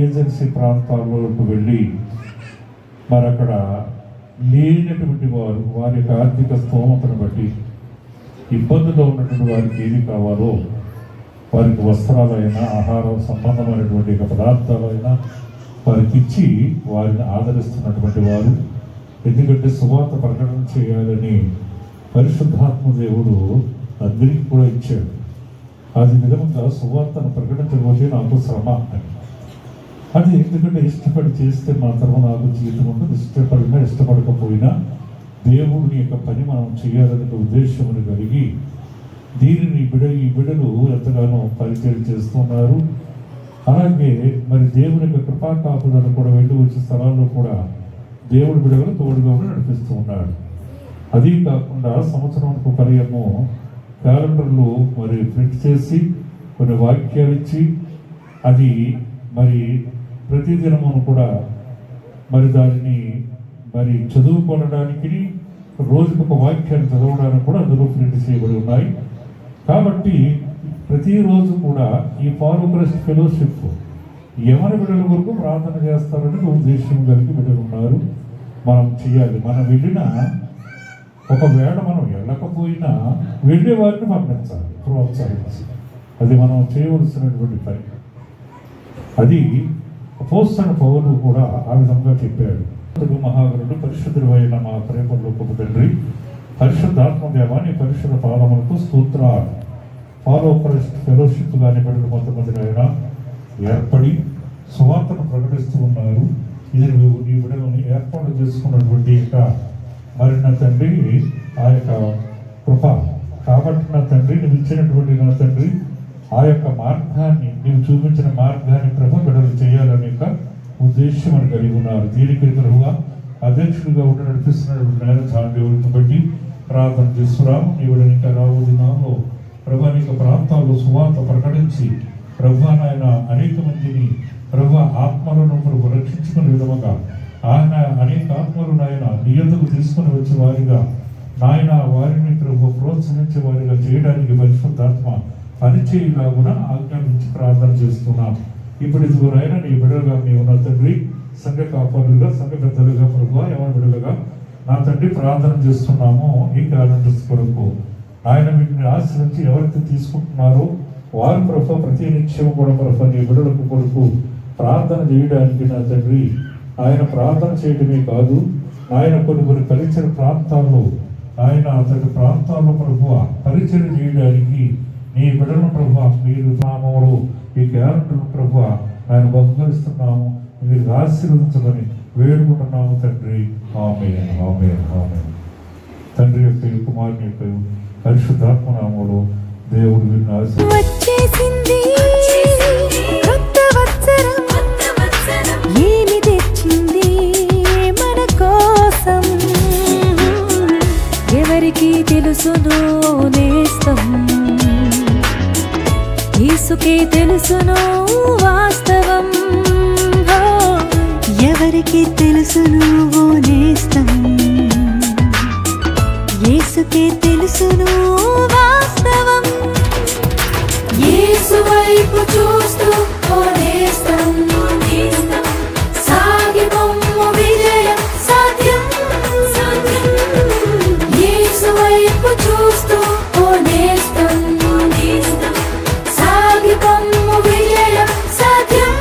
Agency ప్రాంతాల్లోకి వెళ్ళి మరి అక్కడ లేనటువంటి వారు వారి యొక్క ఆర్థిక స్తోమతను బట్టి ఇబ్బందుల్లో ఉన్నటువంటి వారికి ఏది కావాలో వారికి వస్త్రాలైనా ఆహారం సంబంధమైనటువంటి పదార్థాలైనా వారికి ఇచ్చి వారిని ఆదరిస్తున్నటువంటి వారు. ఎందుకంటే సువార్త ప్రకటన చేయాలని పరిశుద్ధాత్మ దేవుడు అందరికీ కూడా ఇచ్చాడు. అది విధంగా సువార్తను ప్రకటించకపోతే నాకు శ్రమ అని. అది ఎందుకంటే ఇష్టపడి చేస్తే మాత్రం నాకు జీవితం ఉంటుంది. ఇష్టపడినా ఇష్టపడకపోయినా దేవుని యొక్క పని మనం చేయాలనే ఉద్దేశమును కలిగి దీనిని ఈ బిడలు ఎంతగానో పరిచయం చేస్తున్నారు. అలాగే మరి దేవుని యొక్క కృపా కాపుదలను కూడా వెళ్ళి వచ్చే స్థలాల్లో కూడా దేవుడి బిడలు తోడుగా నడిపిస్తూ ఉన్నాడు. అది కాకుండా సంవత్సరానికి పర్యము క్యాలెండర్లు మరి ప్రింట్ చేసి కొన్ని వాక్యాలు ఇచ్చి అది మరి ప్రతిదినమును కూడా మరి దానిని మరి చదువుకోవడానికి రోజుకు ఒక వాక్యాన్ని చదవడానికి కూడా అందులో ప్రింట్ చేయబడి ఉన్నాయి. కాబట్టి ప్రతిరోజు కూడా ఈ ఫాలో క్రైస్ట్ ఫెలోషిప్ ఎవరి బిడ్డల వరకు ప్రార్థన చేస్తారని ఉద్దేశం కలిగి బిడ్డలు ఉన్నారు. మనం చేయాలి. మనం వెళ్ళిన ఒకవేళ మనం వెళ్ళకపోయినా వెళ్ళే వారిని పంపించాలి, ప్రోత్సహించాలి. అది మనం చేయవలసినటువంటి పని. అది అపోస్తలుడైన పౌలు కూడా ఆ విధంగా చెప్పాడు. మహాగణుడు పరిశుద్ధుడు అయిన మా ప్రేమలోకపు తండ్రి, పరిశుద్ధాత్మదేవా నీ పరిశుద్ధ పాదములకు స్తోత్రాలు. ఫాలో క్రైస్ట్ ఫెలోషిప్ కానీ బిడ్డలు కొంతమంది అయినా ఏర్పడి సువార్తను ప్రకటిస్తూ ఉన్నారు. ఇది నీ బిడ్డలను ఏర్పాటు చేసుకున్నటువంటి యొక్క మరి నా తండ్రి ఆ యొక్క కృప కాబట్టి నా తండ్రి నువ్వు ఇచ్చినటువంటి నా తండ్రి ఆ యొక్క మార్గాన్ని నీవు చూపించిన మార్గాన్ని ప్రభు బిడ్డలు చేయాలనే యొక్క ఉద్దేశం అని కలిగి ఉన్నారు. దీనికి ప్రభుగా అధ్యక్షుడిగా ఉండి నడిపిస్తున్నటువంటి దేవుడిని బట్టి ప్రార్థన చేస్తున్నాము. నీ బిడ్డని ఇంకా రాబో దినాల్లో ప్రభు అనేక ప్రాంతాల్లో సువార్త ప్రకటించి ప్రభు నాయన అనేక మందిని ప్రభు ఆత్మలను ప్రభు రక్షించుకునే విధముగా ఆయన అనేక ఆత్మలను ఆయన నియంత్రణకు తీసుకుని వచ్చే వారిగా నాయన వారిని ప్రభు ప్రోత్సహించే వారిగా చేయడానికి పరిశుద్ధాత్మ పనిచేయలాగున ఆజ్ఞాపించి ప్రార్థన చేస్తున్నాం. ఇప్పుడు ఇదిగోనైనా నీ బిడ్డలుగా మేము నా తండ్రి సంఘ కాపాడులుగా సంఘ పెద్దలుగా ప్రభు ఎవరి బిడ్డలుగా నా తండ్రి ప్రార్థన చేస్తున్నాము. ఈ క్యాలెండర్స్ కొరకు ఆయన వీటిని ఆశ్రయించి ఎవరికి తీసుకుంటున్నారో వారు ప్రభు ప్రతి నిత్యం కూడా ప్రభు నీ బిడ్డలకు కొరకు ప్రార్థన చేయడానికి నా తండ్రి ఆయన ప్రార్థన చేయడమే కాదు ఆయన కొన్ని పరిచయ ప్రాంతాల్లో ఆయన అతడి ప్రాంతాల్లో ప్రభు పరిచయం చేయడానికి నీ బిడ్డలను ప్రభు మీరు నామములు ఈ క్యాలెండర్ ప్రభు ఆయన బహుకరిస్తున్నాము. మీరు ఆశీర్వదించమని వేడుకుంటున్నాము తండ్రి. ఆమేన్ ఆమేన్ ఆమేన్. తండ్రి యొక్క కుమారుని యొక్క పరిశుద్ధాత్మ నామములో దేవుడు వీరిని వచ్చేసింది కొత్త వత్సరం, ఏమి తెచ్చింది మన కోసం, ఎవరికి తెలుసును నేస్తం, యేసుకే తెలుసును వాస్తవం. ఎవరికి తెలుసును నేస్తం, యేసుకే తెలుసును వాస్తవం. యేసు వైపు చూస్తూ నేస్తం సాగిపొమ్ము విజయం సాధ్యం. యేసు వైపు చూస్తూ నేస్తం సాగిపొమ్ము విజయం సాధ్యం.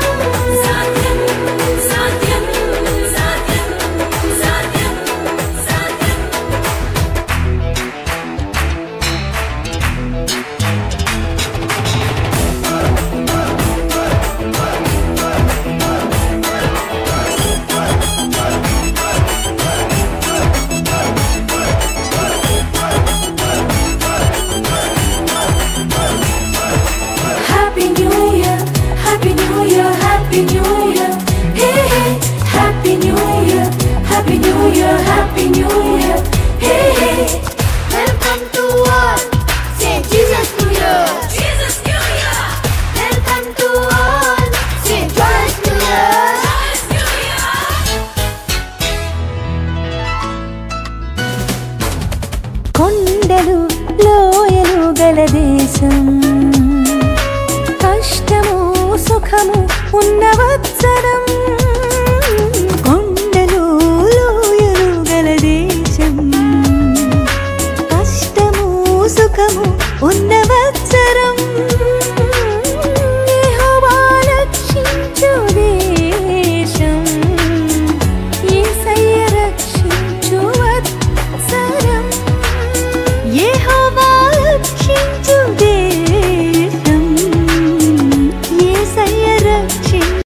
కొండలు లోయలు గల దేశం, కష్టము సుఖము ఉన్న వత్సరం, కొండలు లోయలు గల దేశం, కష్టము సుఖము ఉన్న వత్సరం.